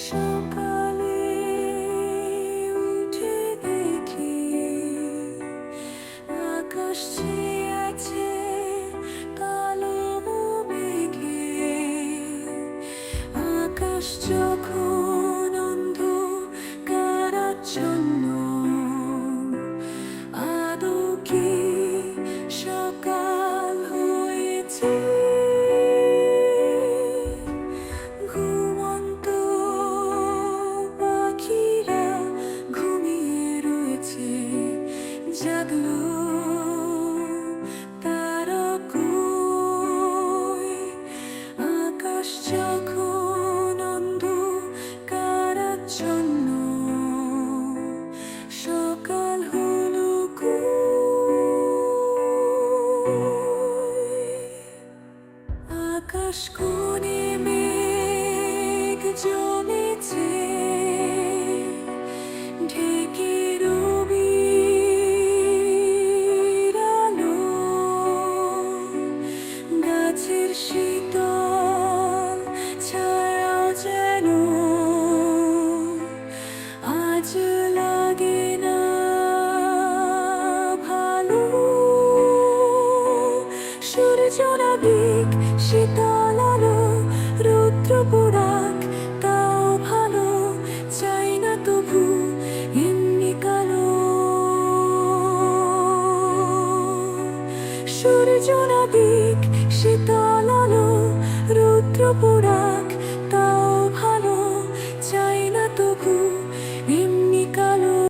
সকালে উঠে দেখি আকাশ ছেয়ে আছে কালো মেঘে। আকাশ যখন অন্ধকারাচ্ছন্ন, আদৌ কি সকাল হয়েছে? ঘুমন্ত পাখিরা ঘুমিয়ে রয়েছে, জাগলো তারা কই? আকাশ যখন অন্ধকারাচ্ছন্ন, সকাল হলো কই? আকাশ কোণে মেঘ জমেছে, ঢেকে রবির আলো। গাছের শীতল ছায়া যেন আজ লাগে না ভালো। সূর্য নাবিক শীতল আলো, রৌদ্র পোড়াক তাও ভালো। চাই না তবু এমনি কালো। সূর্য নাবিক শীতল আলো, রৌদ্র পোড়াক